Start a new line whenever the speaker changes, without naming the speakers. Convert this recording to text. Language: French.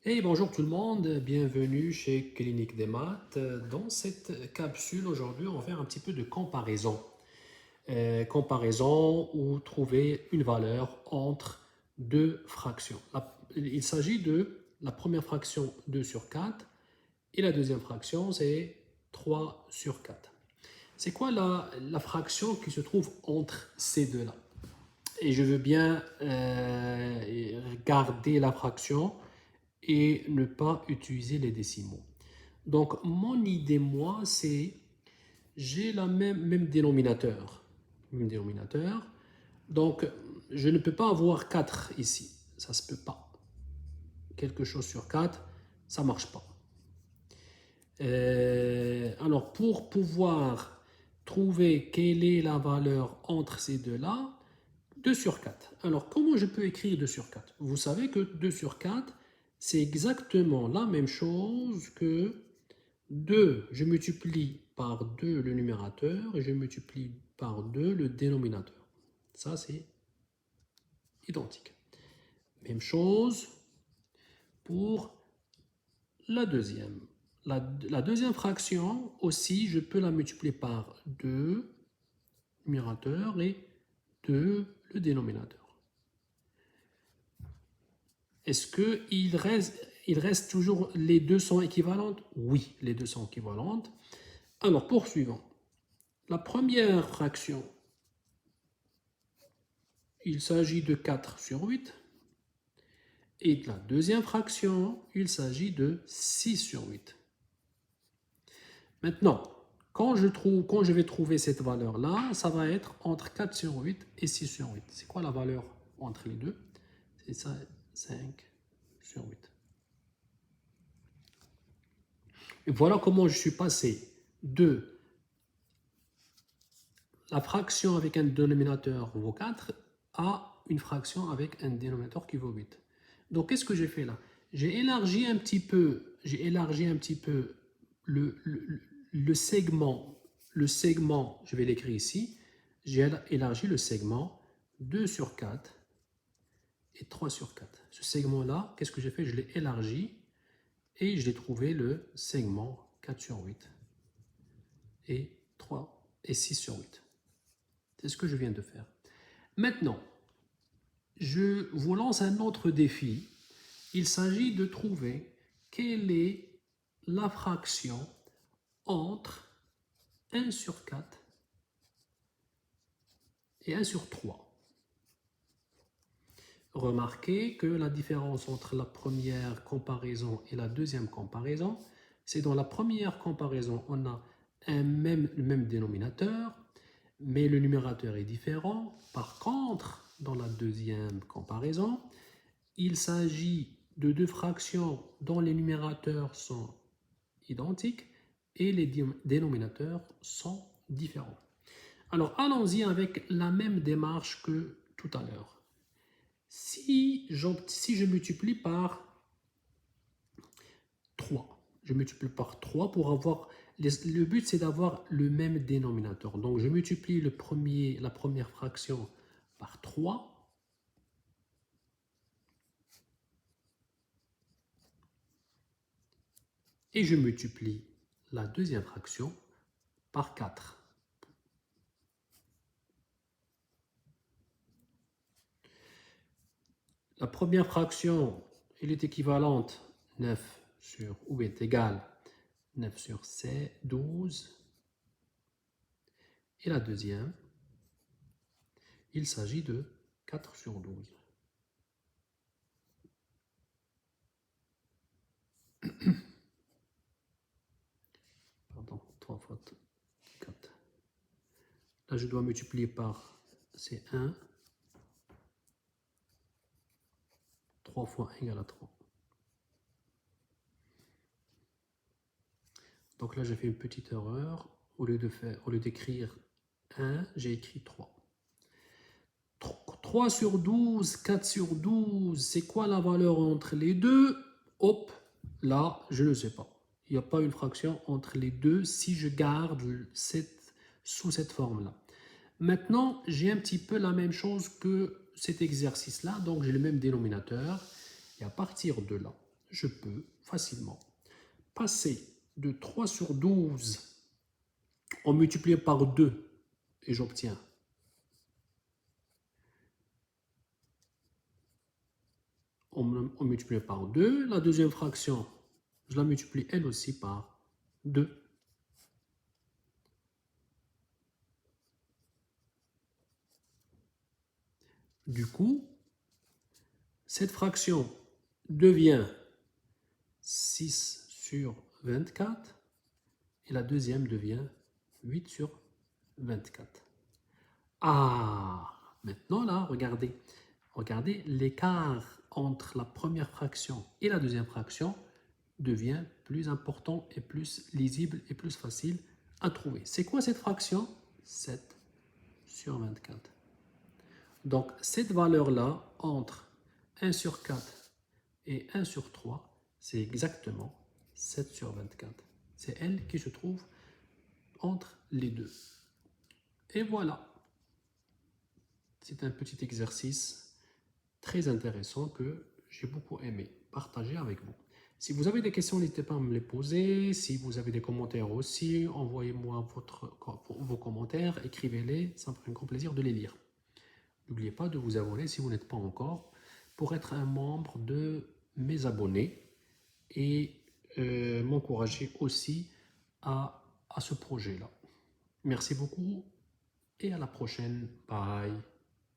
Hey, bonjour tout le monde, bienvenue chez Clinique des Maths. Dans cette capsule, aujourd'hui, on va faire un petit peu de comparaison. Comparaison ou trouver une valeur entre deux fractions. Il s'agit de la première fraction 2 sur 4 et la deuxième fraction c'est 3 sur 4. C'est quoi la fraction qui se trouve entre ces deux-là? Et je veux bien garder la fraction et ne pas utiliser les décimaux. Donc, mon idée, moi, c'est j'ai la même dénominateur. Même dénominateur. Donc, je ne peux pas avoir 4 ici. Ça ne se peut pas. Quelque chose sur 4, ça ne marche pas. Alors, pour pouvoir trouver quelle est la valeur entre ces deux-là, 2 sur 4. Alors, comment je peux écrire 2 sur 4? Vous savez que 2 sur 4, c'est exactement la même chose que 2, je multiplie par 2 le numérateur et je multiplie par 2 le dénominateur. Ça, c'est identique. Même chose pour la deuxième. La deuxième fraction aussi, je peux la multiplier par 2 numérateur et 2 le dénominateur. Est-ce qu'il reste toujours les deux sont équivalentes? Oui, les deux sont équivalentes. Alors, poursuivons. La première fraction, il s'agit de 4 sur 8. Et de la deuxième fraction, il s'agit de 6 sur 8. Maintenant, quand je vais trouver cette valeur-là, ça va être entre 4 sur 8 et 6 sur 8. C'est quoi la valeur entre les deux? C'est ça, 5 sur 8. Et voilà comment je suis passé de la fraction avec un dénominateur vaut 4 à une fraction avec un dénominateur qui vaut 8. Donc, qu'est-ce que j'ai fait là? J'ai élargi un petit peu le segment. Le segment, je vais l'écrire ici. J'ai élargi le segment 2 sur 4 et 3 sur 4. Ce segment-là, qu'est-ce que j'ai fait? Je l'ai élargi et je l'ai trouvé le segment 4 sur 8 et 3 et 6 sur 8. C'est ce que je viens de faire. Maintenant, je vous lance un autre défi. Il s'agit de trouver quelle est la fraction entre 1 sur 4 et 1 sur 3. Remarquez que la différence entre la première comparaison et la deuxième comparaison, c'est dans la première comparaison, on a le même dénominateur, mais le numérateur est différent. Par contre, dans la deuxième comparaison, il s'agit de deux fractions dont les numérateurs sont identiques et les dénominateurs sont différents. Alors, allons-y avec la même démarche que tout à l'heure. Si je multiplie par 3, je multiplie par 3 pour avoir... Le but, c'est d'avoir le même dénominateur. Donc, je multiplie la première fraction par 3. Et je multiplie la deuxième fraction par 4. La première fraction, elle est équivalente 9 sur, ou est égale 9 sur 12. Et la deuxième, il s'agit de 4 sur 12. Pardon, 3 fois 4. Là, je dois multiplier par C1. 3 fois 1 égale à 3. Donc là, j'ai fait une petite erreur. Au lieu d'écrire 1, j'ai écrit 3. 3 sur 12, 4 sur 12, c'est quoi la valeur entre les deux? Hop, là, je ne sais pas. Il n'y a pas une fraction entre les deux si je garde sous cette forme-là. Maintenant, j'ai un petit peu la même chose que cet exercice-là, donc j'ai le même dénominateur. Et à partir de là, je peux facilement passer de 3 sur 12 en multipliant par 2 et j'obtiens en multipliant par 2. La deuxième fraction, je la multiplie elle aussi par 2. Du coup, cette fraction devient 6 sur 24 et la deuxième devient 8 sur 24. Ah, maintenant là, regardez. Regardez, l'écart entre la première fraction et la deuxième fraction devient plus important et plus lisible et plus facile à trouver. C'est quoi cette fraction? 7 sur 24. Donc, cette valeur-là, entre 1 sur 4 et 1 sur 3, c'est exactement 7 sur 24. C'est elle qui se trouve entre les deux. Et voilà. C'est un petit exercice très intéressant que j'ai beaucoup aimé partager avec vous. Si vous avez des questions, n'hésitez pas à me les poser. Si vous avez des commentaires aussi, envoyez-moi vos commentaires, écrivez-les, ça me ferait un grand plaisir de les lire. N'oubliez pas de vous abonner si vous n'êtes pas encore pour être un membre de mes abonnés et m'encourager aussi à ce projet-là. Merci beaucoup et à la prochaine. Bye.